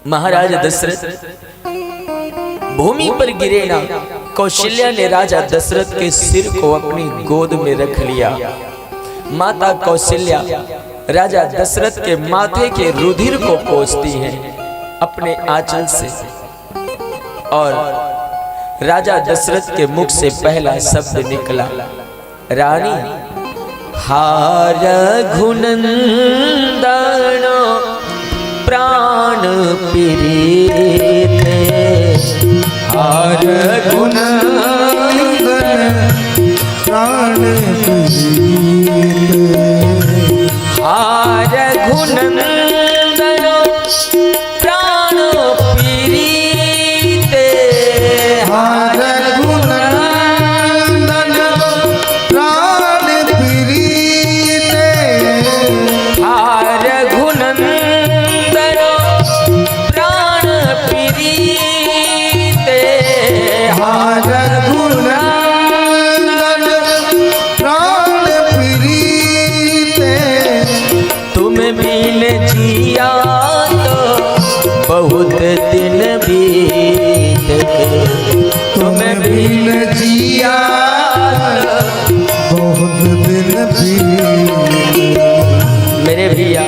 महाराज दशरथ भूमि पर गिरे ना, कौशल्या ने राजा दशरथ के सिर को अपनी गोद में रख लिया। माता कौशल्या राजा दशरथ के माथे के रुधिर को पोंछती है अपने आंचल से, और राजा दशरथ के मुख से पहला शब्द निकला, रानी हार घुनंदन प्राण पीड़िते, हार घुनंदन प्राण पीड़िते, हार घुनंदन प्राण पीड़िते, हार घुनंदन प्राण पीड़िते, हार घुनंदन प्राण पीड़िते, हार घुनंदन प्राण पीड़िते, तुम बिन जिया तो बहुत दिन बीत गए, तुम बिन जिया बहुत दिन बीते। मेरे भैया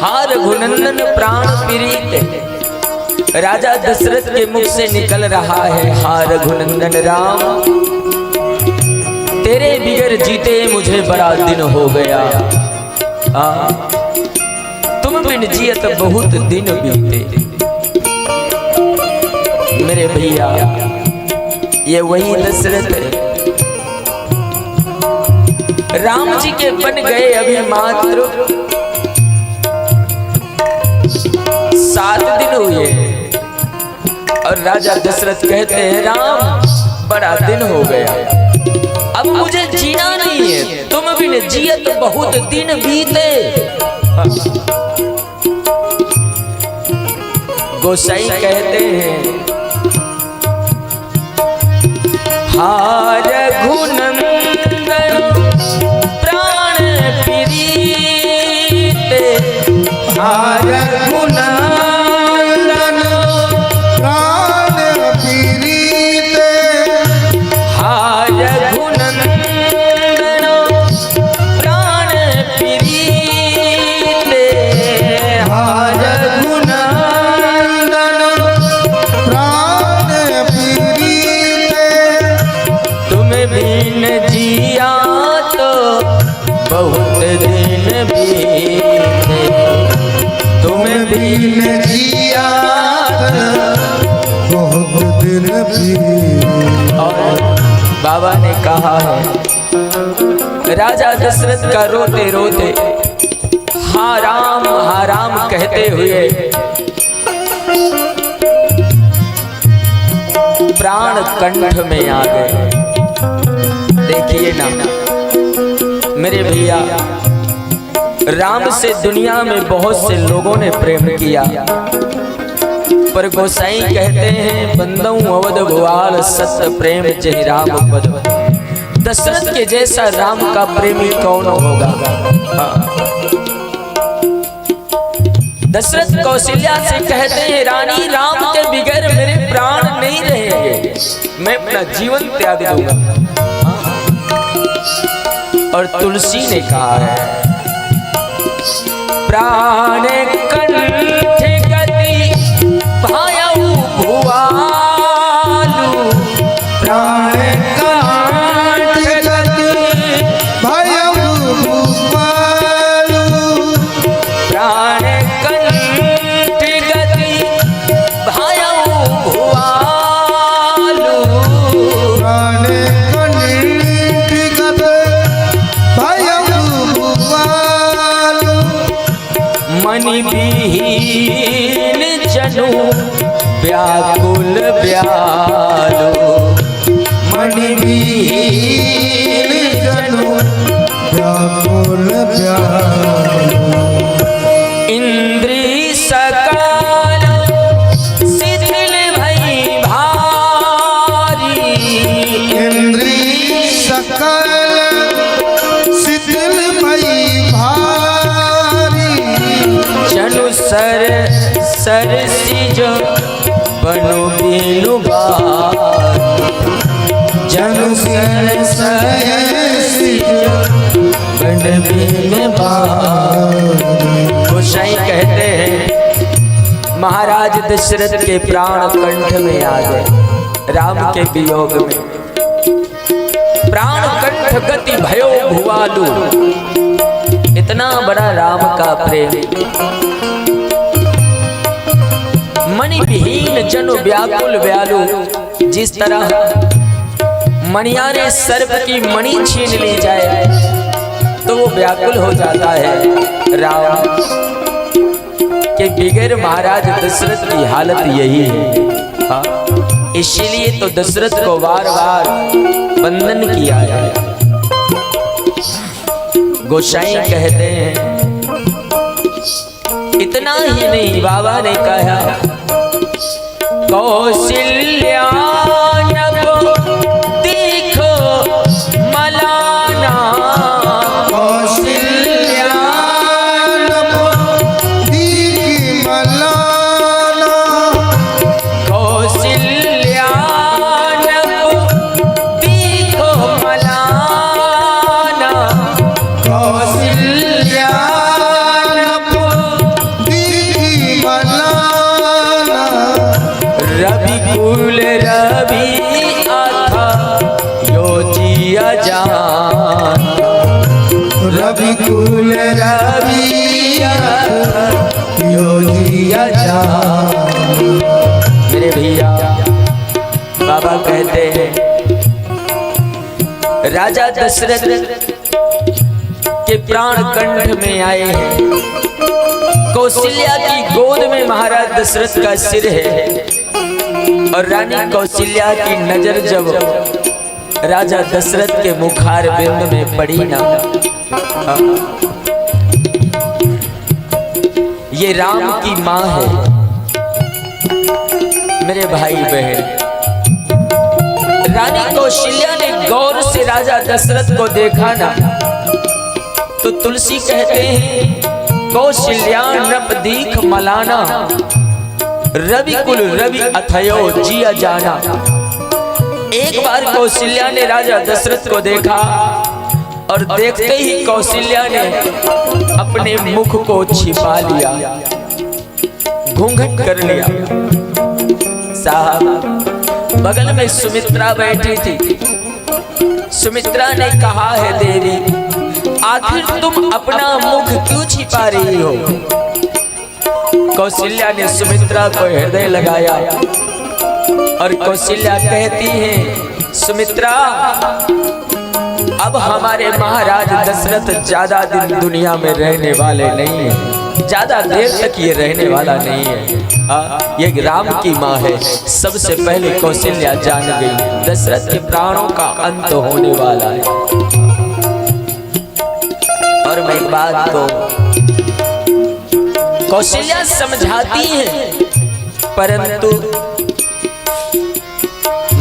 हार घुनंदन प्राण पीड़ित राजा दशरथ के मुख से निकल रहा है, हार घुनंदन राम तेरे बिगर जीते मुझे बड़ा दिन हो गया, तुम बिन जियत बहुत दिन बीते। मेरे भैया ये वही दशरथ है, राम जी के बन गए अभी मात्र 7 दिन हुए, और राजा दशरथ कहते हैं राम बड़ा दिन हो गया, अब मुझे जीना नहीं है, तुम भी ने जियत बहुत दिन बीते। गोसाई कहते हैं हार घुनंदन प्राण पीड़िते, हार घुनंदन प्राण पीड़िते, हार घुनंदन प्राण पीड़िते, हार घुनंदन प्राण पीड़िते, तुम बिन जिया तो बहुत दिन बीते, तुम बिन बिन जिया बहुत दिन बीते। और बाबा ने कहा है राजा दशरथ का रोते रोते हाँ राम कहते हुए प्राण कंठ में आ गए। देखिए ना मेरे भैया, राम से दुनिया में बहुत से लोगों ने प्रेम किया, पर गोसाई कहते हैं बंदऊ अवध भुआल सत्य प्रेम जय राम पद। दशरथ के जैसा राम का प्रेमी कौन होगा? दशरथ कौशल्या से कहते हैं रानी राम के बिगैर मेरे प्राण नहीं रहेंगे, मैं अपना जीवन त्याग दूंगा। और तुलसी ने कहा है प्राण कंठ गति भायऊ भुआलु, प्राण कंठ गति भयऊ भुआलु, प्राण कंठ गति भायऊ भुआलु, प्राण कंठ गति भयऊ भुआलु, मनि विहीन जनु व्याकुल व्यालु, मणि विहीन जनु व्याकुल व्यालु, इंद्री सकल शिथिल भई भारी, इंद्री सकल शिथिल भई भारी, जनु सर सरसिज बनु बीनु जन सरसिज बन बीनु गोसाई कहते हैं महाराज दशरथ के प्राण कंठ में आ गए राम के वियोग में। प्राण कंठ गति भयो भुआलु, इतना बड़ा राम का प्रेम। मणि विहीन जनु व्याकुल व्यालु, जिस तरह मणियारे सर्प की मणि छीन ली जाए तो वो व्याकुल हो जाता है, राम के बिगैर महाराज दशरथ की हालत यही है। इसीलिए तो दशरथ को बार बार वंदन किया है। गोसाई कहते हैं इतना ही नहीं, बाबा ने कहा कौशल्या देखो मलाना, कौशल्या कौशल्या देखो मलाना, कौशल्या रवि कुल रवि अथा योजिया जान, रवि कुल रवि योजिया जान। मेरे भैया बाबा कहते हैं राजा दशरथ के प्राण कंठ में आए हैं। कौशल्या की गोद में महाराज दशरथ का सिर है और रानी कौशल्या की नजर जब राजा दशरथ के मुखार बिंद में पड़ी ना, ये राम की माँ है। मेरे भाई बहन, रानी कौशल्या ने गौर से राजा दशरथ को देखा ना तो तुलसी कहते हैं कौशल्या नप दीख मलाना, रवि कुल रवि अथयो जिया जाना। एक बार कौशल्या ने राजा दशरथ को देखा और देखते ही कौशल्या ने अपने मुख को छिपा लिया, घूंघट कर लिया। साहब बगल में सुमित्रा बैठी थी। सुमित्रा ने कहा है देवी आखिर तुम अपना मुख क्यों छिपा रही हो? कौशल्या ने सुमित्रा को हृदय लगाया और कौशल्या कहती है सुमित्रा अब हमारे महाराज दशरथ ज्यादा दिन दुनिया में रहने वाले नहीं है, ज्यादा देर तक ये रहने वाला नहीं है। ये राम की माँ है। सबसे पहले कौशल्या जान गई दशरथ के प्राणों का अंत होने वाला है। और मैं एक बात को कौशल्या समझाती है, परंतु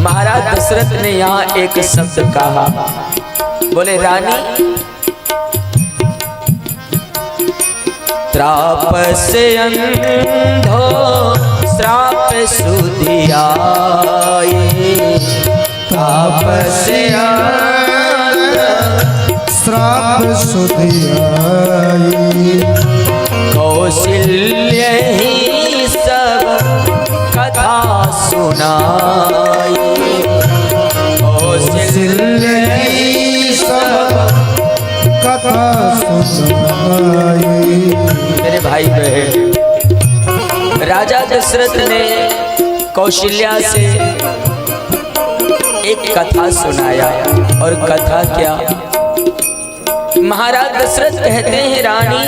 महाराज दशरथ ने यहाँ एक शब्द कहा, बोले रानी त्राप से अंधो श्राप सुधियाए, त्राप से श्राप सुधियाए। कौशल्य ही सब कथा सुनाई, कौशल्य ही सब कथा सुनाई। मेरे भाई बहन, राजा दशरथ ने कौशल्या से एक कथा सुनाया। और कथा क्या? महाराज दशरथ कहते हैं रानी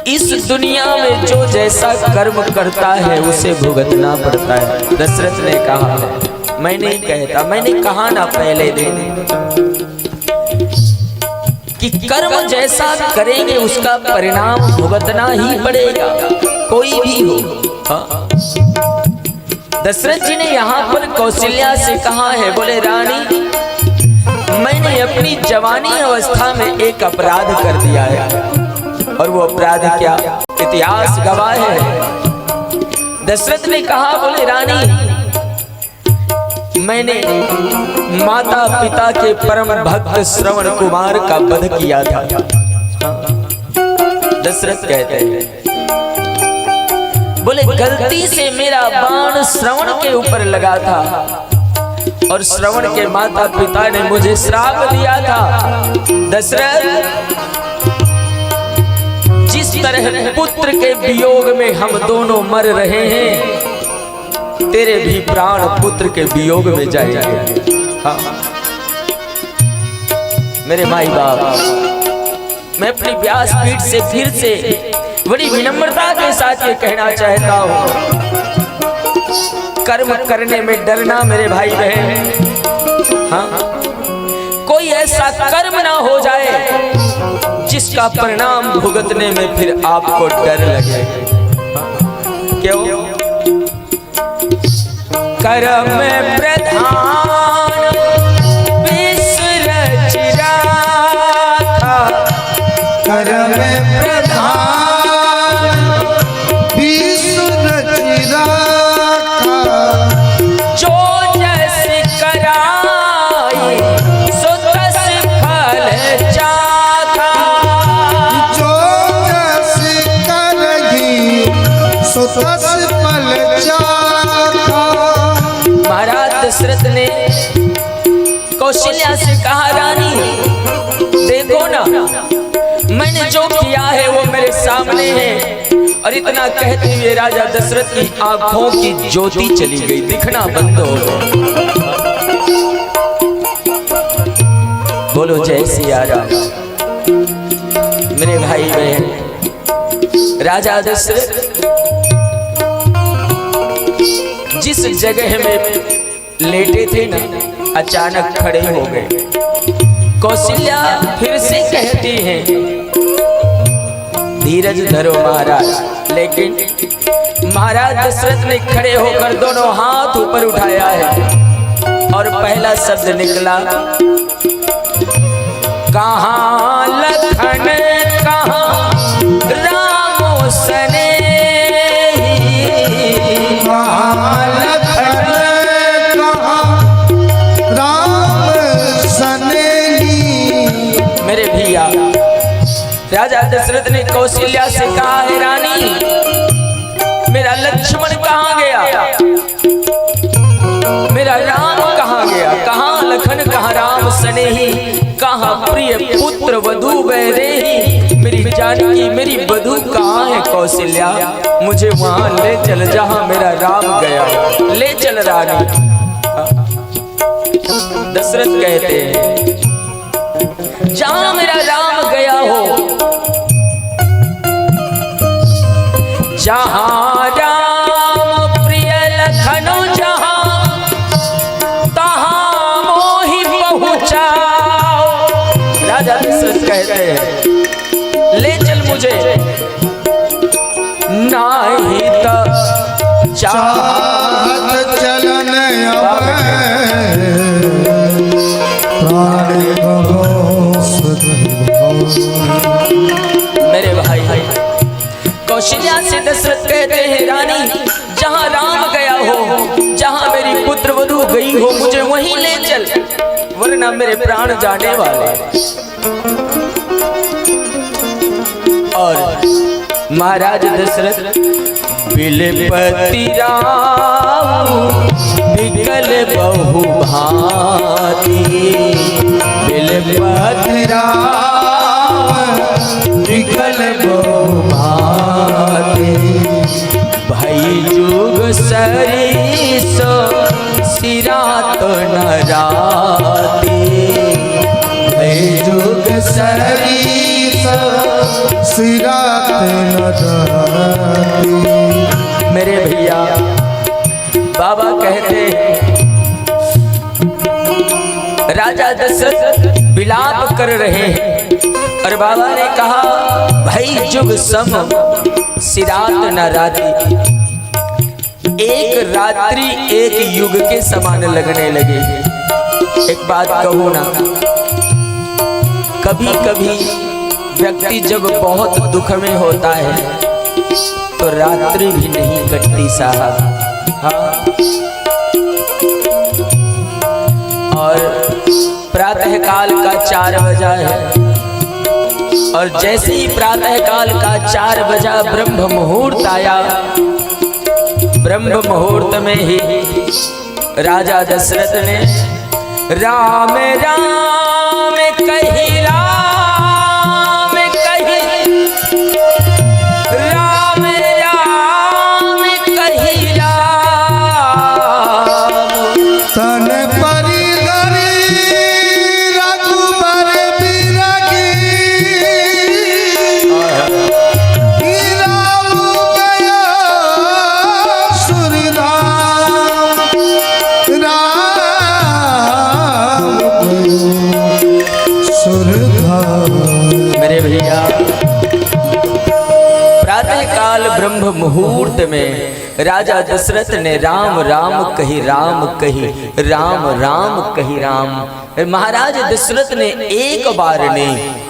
इस दुनिया में जो जैसा कर्म करता है उसे भुगतना पड़ता है। दशरथ ने कहा मैं नहीं कहता, मैंने कहा ना पहले दिन कि कर्म जैसा करेंगे उसका परिणाम भुगतना ही पड़ेगा, कोई भी हो। दशरथ जी ने यहाँ पर कौशल्या से कहा है, बोले रानी मैंने अपनी जवानी अवस्था में एक अपराध कर दिया है। और वो अपराध क्या? इतिहास गवाह है दशरथ ने कहा, बोले रानी, मैंने माता पिता के परम भक्त श्रवण कुमार का वध किया था। दशरथ कहते हैं, बोले गलती से मेरा बाण श्रवण के ऊपर लगा था और श्रवण के माता पिता ने मुझे श्राप दिया था। दशरथ, जिस तरह पुत्र के वियोग में हम दोनों मर रहे हैं, तेरे भी प्राण पुत्र के वियोग में जाएंगे। हाँ। मेरे माई बाप, मैं अपनी व्यासपीठ से फिर से बड़ी विनम्रता के साथ ये कहना चाहता हूँ, कर्म करने में डरना मेरे भाई बहन। हाँ, कोई ऐसा कर्म ना हो जाए जिसका परिणाम भुगतने में फिर आपको डर लगे। क्यों? कर्म प्रधान विश्व रच राखा, कर्म प्रधान विश्व रच राखा, जो जस कराई सो तस फल चाखा, जो जस करही सो तस फल चाखा। महाराज दशरथ ने कौशल्या से कहा, रानी देखो ना, मैंने जो किया है वो मेरे सामने है। और इतना कहते हुए राजा दशरथ की आंखों की ज्योति चली गई, दिखना बंद हो गया। बोलो जय सिया राम। मेरे भाई बहन, राजा दशरथ जिस जगह में लेटे थे ना, अचानक खड़े हो गए। कौशल्या फिर से कहती हैं, धीरज धरो महाराज। लेकिन महाराज दशरथ ने खड़े होकर दोनों हाथ ऊपर उठाया है और पहला शब्द निकला, कहाँ लखन कहाँ रामो सने, राजा दशरथ ने कौशल्या से कहा, है रानी, मेरा लक्ष्मण कहाँ गया, मेरा राम कहाँ गया, कहाँ लखन कहाँ राम सनेही, कहाँ प्रिय पुत्र वधू बैदेही, मेरी जानकी मेरी वधू कहाँ है कौशल्या, मुझे वहां ले चल जहां मेरा राम गया, ले चल रानी। दशरथ कहते हैं, जहां मेरा राम गया हो, जहां राम प्रिय लखनऊ जहां, तहां मोहि पहुंचाओ। राजा दशरथ कहते हैं, ले चल मुझे, नाही तो चाहत चलन प्राण मेरे भाई, कौशल्या से दशरथ कहते हैं, रानी जहां राम गया हो, जहां मेरी पुत्र वधू गई हो, मुझे वहीं ले चल, वरना मेरे प्राण जाने वाले। और महाराज दशरथ बिलपति राम विकल बहु भांति, बिलपति राम विकल बहु भांति, भई जुग सरीस सिरात न राती, भई जुग सरीस सिरात न राती। मेरे भैया बाबा कहते हैं, राजा दशरथ विलाप कर रहे हैं और बाबा ने कहा, भाई जुग सम सिरात न राती, एक रात्रि एक युग के समान लगने लगे। एक बात कहूँ ना, कभी कभी व्यक्ति जब बहुत दुख में होता है तो रात्रि भी नहीं कटती साहब। हाँ। और प्रातः काल का 4 बजा है, और जैसे ही प्रातः काल का 4 बजा ब्रह्म मुहूर्त आया, ब्रह्म मुहूर्त में ही राजा दशरथ ने राम राम कही, राम कही, राम राम कही राम। तन परी गरी रघुबर बिरगी, राम गया सुरधाम, राम सुरधाम। मेरे भैया, प्रातः काल ब्रह्म मुहूर्त में राजा दशरथ ने राम राम कही, राम कही, राम राम कही राम। महाराज दशरथ ने एक बार ने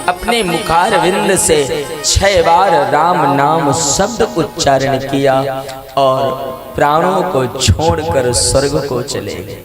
अपने मुखारविंद से 6 बार राम नाम शब्द उच्चारण किया और प्राणों को छोड़कर स्वर्ग को चले गए।